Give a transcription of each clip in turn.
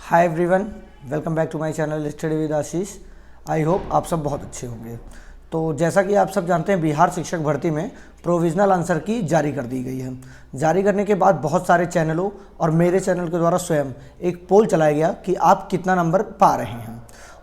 Hi everyone, welcome back to my channel study with Ashish. I hope आप सब बहुत अच्छे होंगे। तो जैसा कि आप सब जानते हैं, बिहार शिक्षक भर्ती में प्रोविज़नल आंसर की जारी कर दी गई है। जारी करने के बाद बहुत सारे चैनलों और मेरे चैनल के द्वारा स्वयं एक पोल चलाया गया कि आप कितना नंबर पा रहे हैं।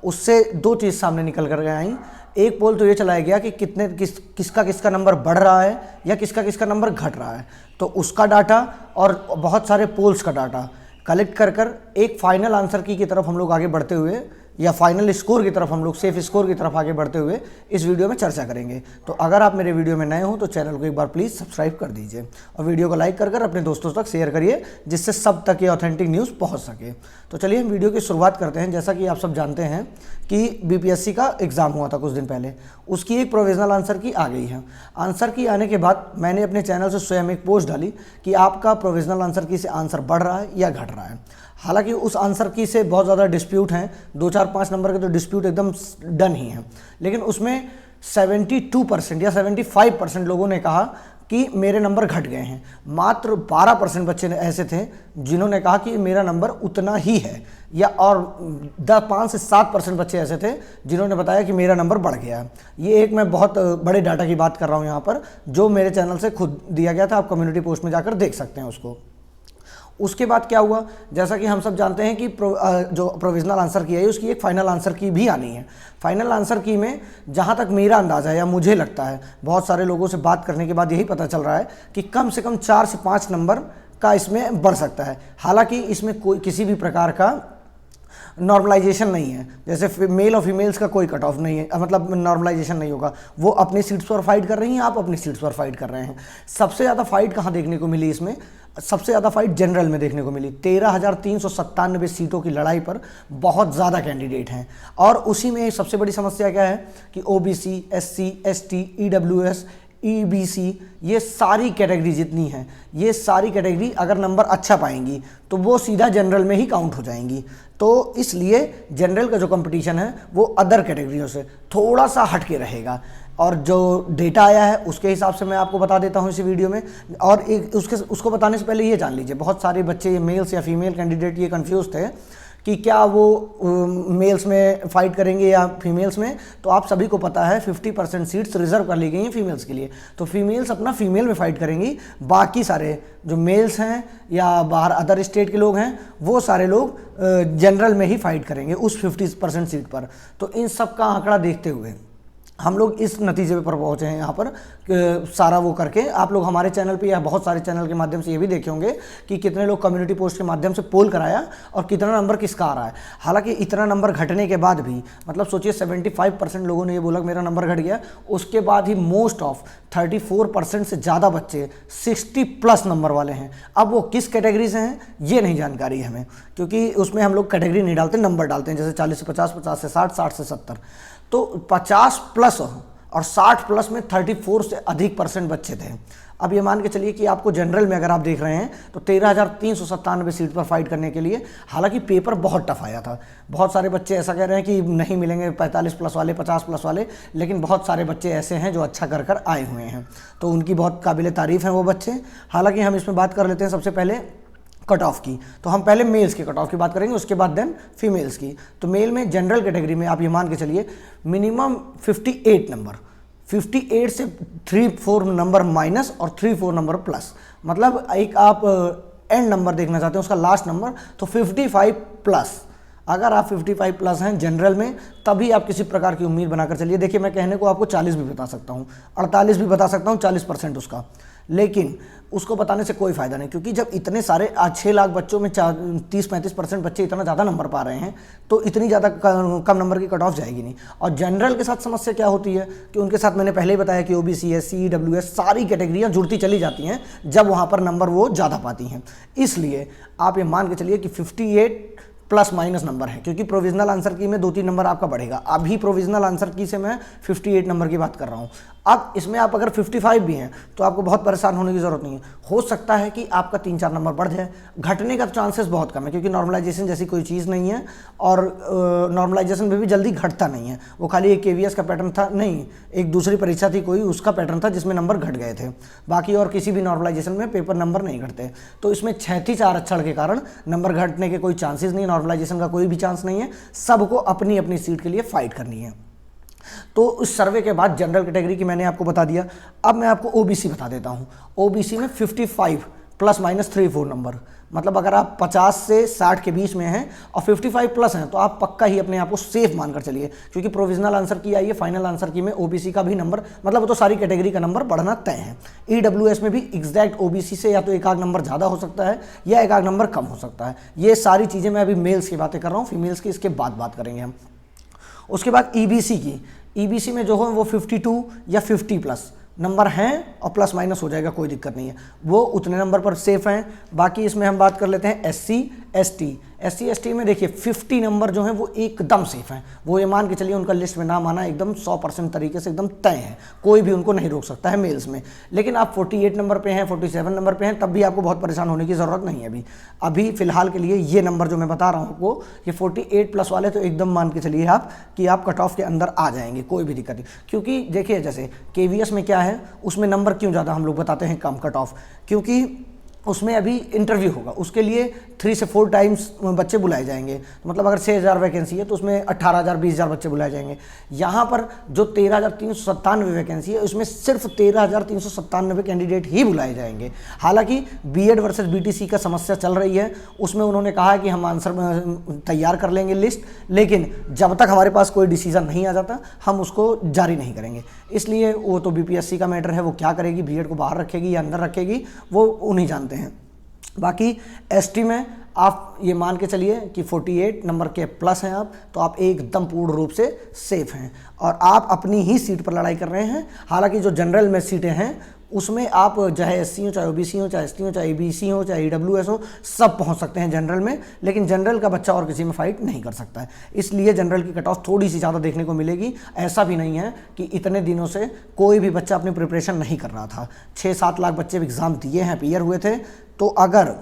उससे दो चीज़ सामने निकल कर आई। एक पोल तो ये चलाया गया कि किसका नंबर बढ़ रहा है या किसका नंबर घट रहा है। तो उसका डाटा और बहुत सारे पोल्स का डाटा कलेक्ट कर एक फाइनल आंसर की तरफ हम लोग आगे बढ़ते हुए या फाइनल स्कोर की तरफ हम लोग सेफ स्कोर की तरफ आगे बढ़ते हुए इस वीडियो में चर्चा करेंगे। तो अगर आप मेरे वीडियो में नए हो तो चैनल को एक बार प्लीज़ सब्सक्राइब कर दीजिए और वीडियो को लाइक कर अपने दोस्तों तक शेयर करिए, जिससे सब तक ये ऑथेंटिक न्यूज़ पहुंच सके। तो चलिए हम वीडियो की शुरुआत करते हैं। जैसा कि आप सब जानते हैं कि बीपीएससी का एग्ज़ाम हुआ था कुछ दिन पहले, उसकी एक प्रोविजनल आंसर की आ गई है। आंसर की आने के बाद मैंने अपने चैनल से स्वयं एक पोस्ट डाली कि आपका प्रोविजनल आंसर की से आंसर बढ़ रहा है या घट रहा है। हालांकि उस आंसर की से बहुत ज़्यादा डिस्प्यूट हैं, 2-4-5 नंबर के तो डिस्प्यूट एकदम डन ही हैं, लेकिन उसमें 72% या 75% लोगों ने कहा कि मेरे नंबर घट गए हैं। मात्र 12% बच्चे ऐसे थे जिन्होंने कहा कि मेरा नंबर उतना ही है, या और 5 से 7% बच्चे ऐसे थे जिन्होंने बताया कि मेरा नंबर बढ़ गया है। ये एक मैं बहुत बड़े डाटा की बात कर रहा हूँ यहाँ पर, जो मेरे चैनल से खुद दिया गया था। आप कम्युनिटी पोस्ट में जाकर देख सकते हैं उसको। उसके बाद क्या हुआ, जैसा कि हम सब जानते हैं कि जो प्रोविजनल आंसर की है उसकी एक फाइनल आंसर की भी आनी है। फाइनल आंसर की में जहाँ तक मेरा अंदाज़ा है या मुझे लगता है, बहुत सारे लोगों से बात करने के बाद यही पता चल रहा है कि कम से कम 4 से 5 नंबर का इसमें बढ़ सकता है। हालांकि इसमें कोई किसी भी प्रकार का नॉर्मलाइजेशन नहीं है, जैसे मेल और फीमेल्स का कोई कट ऑफ नहीं है, मतलब नॉर्मलाइजेशन नहीं होगा। वो अपनी सीट्स पर फाइट कर रही हैं, आप अपनी सीट्स पर फाइट कर रहे हैं। सबसे ज़्यादा फाइट कहाँ देखने को मिली इसमें? सबसे ज़्यादा फाइट जनरल में देखने को मिली। 13,397 सीटों की लड़ाई पर बहुत ज़्यादा कैंडिडेट हैं। और उसी में सबसे बड़ी समस्या क्या है कि OBC, SC, ST, EWS, EBC, ये सारी कैटेगरी जितनी हैं, ये सारी कैटेगरी अगर नंबर अच्छा पाएंगी तो वो सीधा जनरल में ही काउंट हो जाएंगी। तो इसलिए जनरल का जो कंपटीशन है वो अदर कैटेगरियों से थोड़ा सा हट के रहेगा। और जो डेटा आया है उसके हिसाब से मैं आपको बता देता हूँ इसी वीडियो में। और एक उसको बताने से पहले ये जान लीजिए, बहुत सारे बच्चे, ये मेल्स या फीमेल कैंडिडेट, ये कंफ्यूज थे कि क्या वो मेल्स में फ़ाइट करेंगे या फीमेल्स में। तो आप सभी को पता है 50% सीट्स रिजर्व कर ली गई हैं फीमेल्स के लिए। तो फीमेल्स अपना फीमेल में फ़ाइट करेंगी, बाकी सारे जो मेल्स हैं या बाहर अदर स्टेट के लोग हैं वो सारे लोग जनरल में ही फ़ाइट करेंगे उस 50% सीट पर। तो इन सब का आंकड़ा देखते हुए हम लोग इस नतीजे पर पहुँचे हैं यहाँ पर सारा वो करके। आप लोग हमारे चैनल पे या बहुत सारे चैनल के माध्यम से ये भी देखे होंगे कि कितने लोग कम्युनिटी पोस्ट के माध्यम से पोल कराया और कितना नंबर किसका आ रहा है। हालांकि इतना नंबर घटने के बाद भी, मतलब सोचिए 75% लोगों ने ये बोला मेरा नंबर घट गया, उसके बाद ही मोस्ट ऑफ 34% से ज़्यादा बच्चे 60+ नंबर वाले हैं। अब वो किस कैटेगरी से हैं ये नहीं जानकारी है हमें, क्योंकि उसमें हम लोग कैटेगरी नहीं डालते, नंबर डालते हैं, जैसे 40 से 50, 50 से 60, 60 से 70। तो 50+ और 60+ में 34 से अधिक % बच्चे थे। अब ये मान के चलिए कि आपको जनरल में अगर आप देख रहे हैं तो 13,397 सीट पर फाइट करने के लिए, हालांकि पेपर बहुत टफ आया था। बहुत सारे बच्चे ऐसा कह रहे हैं कि नहीं मिलेंगे 45+ वाले, 50+ वाले, लेकिन बहुत सारे बच्चे ऐसे हैं जो अच्छा कर आए हुए हैं, तो उनकी बहुत काबिल तारीफ़ हैं वो बच्चे। हालांकि हम इसमें बात कर लेते हैं सबसे पहले कट ऑफ की। तो हम पहले मेल्स के कट ऑफ की बात करेंगे, उसके बाद देन फीमेल्स की। तो मेल में जनरल कैटेगरी में आप ये मान के चलिए मिनिमम 58 नंबर, 58 से 3-4 नंबर माइनस और 3-4 नंबर प्लस, मतलब एक आप एंड नंबर देखना चाहते हैं उसका लास्ट नंबर, तो 55+। अगर आप 55+ हैं जनरल में, तभी आप किसी प्रकार की उम्मीद बनाकर चलिए। देखिए, मैं कहने को आपको 40 भी बता सकता हूँ, 48 भी बता सकता हूँ, 40% उसका, लेकिन उसको बताने से कोई फ़ायदा नहीं, क्योंकि जब इतने सारे 6 लाख बच्चों में 30-35% बच्चे इतना ज़्यादा नंबर पा रहे हैं तो इतनी ज़्यादा कम नंबर की कट ऑफ जाएगी नहीं। और जनरल के साथ समस्या क्या होती है कि उनके साथ मैंने पहले ही बताया कि ओबीसी, एससी, ईडब्ल्यूएस सारी कैटेगरियाँ जुड़ती चली जाती हैं जब वहाँ पर नंबर वो ज़्यादा पाती हैं। इसलिए आप ये मान के चलिए कि 58+ नंबर है, क्योंकि प्रोविजनल आंसर की में 2-3 नंबर आपका बढ़ेगा। अभी प्रोविजनल आंसर की से मैं 58 नंबर की बात कर रहा हूँ। अब इसमें आप अगर 55 भी हैं तो आपको बहुत परेशान होने की ज़रूरत नहीं है। हो सकता है कि आपका 3-4 नंबर बढ़ जाए, घटने का चांसेस बहुत कम है क्योंकि नॉर्मलाइजेशन जैसी कोई चीज़ नहीं है और नॉर्मलाइजेशन में भी जल्दी घटता नहीं है। वो खाली एक KVS का पैटर्न था, नहीं एक दूसरी परीक्षा थी कोई, उसका पैटर्न था जिसमें नंबर घट गए थे, बाकी और किसी भी नॉर्मलाइजेशन में पेपर नंबर नहीं घटते। तो इसमें 36 आरक्षण के कारण नंबर घटने के कोई चांसेस नहीं, नॉर्मलाइजेशन का कोई भी चांस नहीं है, सबको अपनी अपनी सीट के लिए फाइट करनी है। तो उस सर्वे के बाद जनरल कैटेगरी की मैंने आपको बता दिया। अब मैं आपको OBC बता देता हूँ। OBC में 55 ±3-4 नंबर, मतलब अगर आप 50 से 60 के बीच में हैं और 55 प्लस हैं तो आप पक्का ही अपने आप को सेफ मानकर चलिए, क्योंकि प्रोविजनल आंसर की आई है, फाइनल आंसर की में OBC का भी नंबर, मतलब वो तो सारी कैटेगरी का नंबर बढ़ना तय है। EWS में भी एग्जैक्ट OBC से या तो एक आध नंबर ज़्यादा हो सकता है या एक आध नंबर कम हो सकता है। ये सारी चीज़ें मैं अभी मेल्स की बातें कर रहा हूँ, फीमेल्स की इसके बाद बात करेंगे हम। उसके बाद EBC की, EBC में जो है वो 52 या 50 प्लस नंबर हैं और प्लस माइनस हो जाएगा, कोई दिक्कत नहीं है, वो उतने नंबर पर सेफ हैं। बाकी इसमें हम बात कर लेते हैं SC ST में देखिए 50 नंबर जो हैं वो एकदम सेफ हैं, वो ये मान के चलिए उनका लिस्ट में नाम आना एकदम 100% तरीके से एकदम तय है, कोई भी उनको नहीं रोक सकता है मेल्स में। लेकिन आप 48 नंबर पे हैं, 47 नंबर पे हैं, तब भी आपको बहुत परेशान होने की ज़रूरत नहीं है। अभी फिलहाल के लिए ये नंबर जो मैं बता रहा हूँ आपको, ये 48 प्लस वाले तो एकदम मान के चलिए आप कि आप कट ऑफ के अंदर आ जाएंगे, कोई भी दिक्कत नहीं। क्योंकि देखिए जैसे KVS में क्या है, उसमें नंबर क्यों ज़्यादा हम लोग बताते हैं कम कट ऑफ, क्योंकि उसमें अभी इंटरव्यू होगा, उसके लिए 3 से 4 टाइम्स बच्चे बुलाए जाएंगे। तो मतलब अगर 6000 वैकेंसी है तो उसमें 18,000 20,000 बच्चे बुलाए जाएंगे। यहाँ पर जो 13,397 वैकेंसी है उसमें सिर्फ 13,397 कैंडिडेट ही बुलाए जाएंगे। हालांकि BEd वर्सेस BTC का समस्या चल रही है, उसमें उन्होंने कहा है कि हम आंसर तैयार कर लेंगे लिस्ट, लेकिन जब तक हमारे पास कोई डिसीजन नहीं आ जाता हम उसको जारी नहीं करेंगे। इसलिए वो तो BPSC का मैटर है, वो क्या करेगी, BEd को बाहर रखेगी या अंदर रखेगी, वो उन्हीं जानते हैं। बाकी ST में आप ये मान के चलिए कि 48 नंबर के प्लस हैं आप, तो आप एकदम पूर्ण रूप से सेफ हैं और आप अपनी ही सीट पर लड़ाई कर रहे हैं। हालांकि जो जनरल में सीटें हैं उसमें आप चाहे SC हो, चाहे OBC हो, चाहे ST हो, चाहे EBC हो, चाहे EWS हो, सब पहुंच सकते हैं जनरल में, लेकिन जनरल का बच्चा और किसी में फाइट नहीं कर सकता है। इसलिए जनरल की कट ऑफ थोड़ी सी ज़्यादा देखने को मिलेगी। ऐसा भी नहीं है कि इतने दिनों से कोई भी बच्चा अपनी प्रिपरेशन नहीं कर रहा था। 6-7 लाख बच्चे एग्ज़ाम दिए हैं, क्लियर हुए थे, तो अगर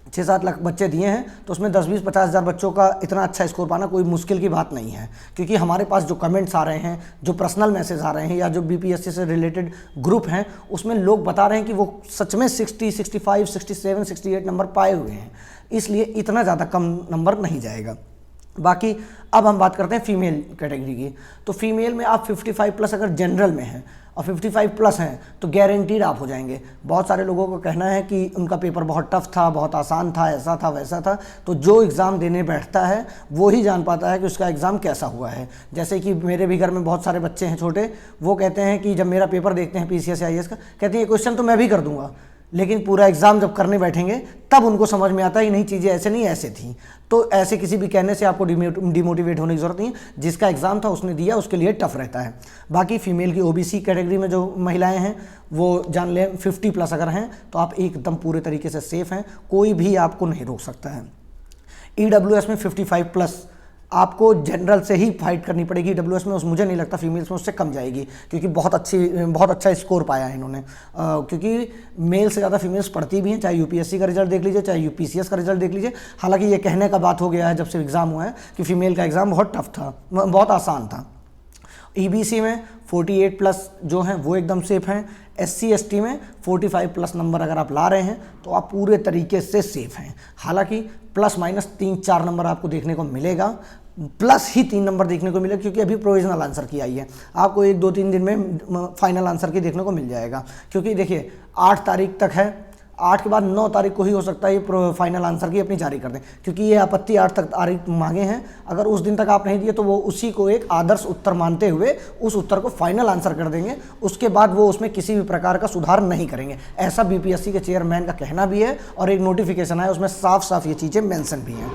6-7 लाख बच्चे दिए हैं तो उसमें 10-20-50 हज़ार बच्चों का इतना अच्छा स्कोर पाना कोई मुश्किल की बात नहीं है। क्योंकि हमारे पास जो कमेंट्स आ रहे हैं, जो पर्सनल मैसेज आ रहे हैं या जो BPSC से रिलेटेड ग्रुप हैं, उसमें लोग बता रहे हैं कि वो सच में 60, 65, 67, 68 नंबर पाए हुए हैं, इसलिए इतना ज़्यादा कम नंबर नहीं जाएगा। बाकी अब हम बात करते हैं फीमेल कैटेगरी की। तो फीमेल में आप 55 प्लस अगर जनरल में हैं और 55 प्लस हैं तो गारंटीड आप हो जाएंगे। बहुत सारे लोगों का कहना है कि उनका पेपर बहुत टफ था, बहुत आसान था, ऐसा था वैसा था। तो जो एग्ज़ाम देने बैठता है वो ही जान पाता है कि उसका एग्ज़ाम कैसा हुआ है। जैसे कि मेरे भी घर में बहुत सारे बच्चे हैं छोटे, वो कहते हैं कि जब मेरा पेपर देखते हैं PCS या IAS का, कहते हैं ये क्वेश्चन तो मैं भी कर दूंगा, लेकिन पूरा एग्ज़ाम जब करने बैठेंगे तब उनको समझ में आता है नहीं, चीज़ें ऐसे नहीं ऐसे थी। तो ऐसे किसी भी कहने से आपको डिमोटिवेट होने की ज़रूरत नहीं है। जिसका एग्ज़ाम था उसने दिया, उसके लिए टफ रहता है। बाकी फीमेल की OBC कैटेगरी में जो महिलाएं हैं वो जान लें 50 प्लस अगर हैं तो आप एकदम पूरे तरीके से सेफ़ हैं, कोई भी आपको नहीं रोक सकता है। EWS में 55 प्लस आपको जनरल से ही फाइट करनी पड़ेगी। EWS में मुझे नहीं लगता फीमेल्स में उससे कम जाएगी, क्योंकि बहुत अच्छा स्कोर पाया है इन्होंने। क्योंकि मेल से ज़्यादा फीमेल्स पढ़ती भी हैं, चाहे UPSC का रिजल्ट देख लीजिए, चाहे UPCS का रिजल्ट देख लीजिए। हालांकि ये कहने का बात हो गया है जब से एग्ज़ाम हुआ है कि फ़ीमेल का एग्ज़ाम बहुत टफ था, बहुत आसान था। EBC में 48 प्लस जो हैं वो एकदम सेफ़ हैं। SC ST में 45 प्लस नंबर अगर आप ला रहे हैं तो आप पूरे तरीके से सेफ़ हैं। हालांकि प्लस माइनस 3-4 नंबर आपको देखने को मिलेगा, प्लस ही 3 नंबर देखने को मिलेगा, क्योंकि अभी प्रोविजनल आंसर की आई है। आपको 1-2-3 दिन में फाइनल आंसर की देखने को मिल जाएगा। क्योंकि देखिए 8 तारीख तक है, 8 के बाद 9 तारीख को ही हो सकता है ये फाइनल आंसर की अपनी जारी कर दें, क्योंकि ये आपत्ति 8 तक तारीख मांगे हैं। अगर उस दिन तक आप नहीं दिए तो वो उसी को एक आदर्श उत्तर मानते हुए उस उत्तर को फाइनल आंसर कर देंगे। उसके बाद वो उसमें किसी भी प्रकार का सुधार नहीं करेंगे, ऐसा BPSC के चेयरमैन का कहना भी है और एक नोटिफिकेशन है उसमें साफ साफ ये चीज़ें मेंशन भी हैं।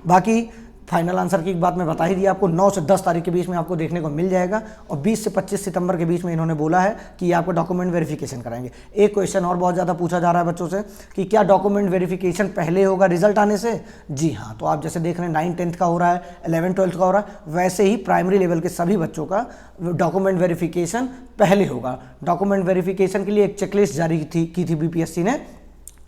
बाकी फाइनल आंसर की बात मैं बता ही दिया आपको, 9 से 10 तारीख के बीच में आपको देखने को मिल जाएगा। और 20 से 25 सितंबर के बीच में इन्होंने बोला है कि ये आपको डॉक्यूमेंट वेरिफिकेशन कराएंगे। एक क्वेश्चन और बहुत ज़्यादा पूछा जा रहा है बच्चों से कि क्या डॉक्यूमेंट वेरिफिकेशन पहले होगा रिजल्ट आने से? जी हाँ, तो आप जैसे देख रहे हैं 9, 10th का हो रहा है, 11, 12th का हो रहा है, वैसे ही प्राइमरी लेवल के सभी बच्चों का डॉक्यूमेंट वेरिफिकेशन पहले होगा। डॉक्यूमेंट वेरिफिकेशन के लिए एक चेकलिस्ट जारी की थी बीपीएससी ने,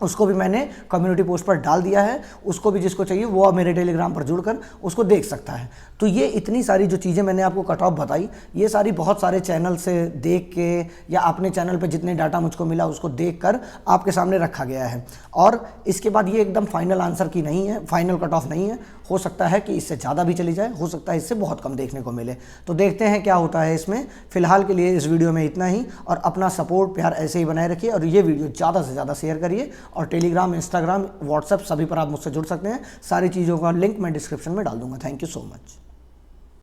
उसको भी मैंने कम्युनिटी पोस्ट पर डाल दिया है। उसको भी जिसको चाहिए वो मेरे टेलीग्राम पर जुड़कर उसको देख सकता है। तो ये इतनी सारी जो चीज़ें मैंने आपको कट ऑफ बताई, ये सारी बहुत सारे चैनल से देख के या अपने चैनल पे जितने डाटा मुझको मिला उसको देखकर आपके सामने रखा गया है। और इसके बाद ये एकदम फाइनल आंसर की नहीं है, फाइनल कट ऑफ नहीं है। हो सकता है कि इससे ज़्यादा भी चली जाए, हो सकता है इससे बहुत कम देखने को मिले। तो देखते हैं क्या होता है इसमें। फिलहाल के लिए इस वीडियो में इतना ही, और अपना सपोर्ट प्यार ऐसे ही बनाए रखिए, और ये वीडियो ज़्यादा से ज़्यादा शेयर करिए। और टेलीग्राम, इंस्टाग्राम, व्हाट्सएप सभी पर आप मुझसे जुड़ सकते हैं। सारी चीज़ों का लिंक मैं डिस्क्रिप्शन में डाल दूंगा। Thank you so much.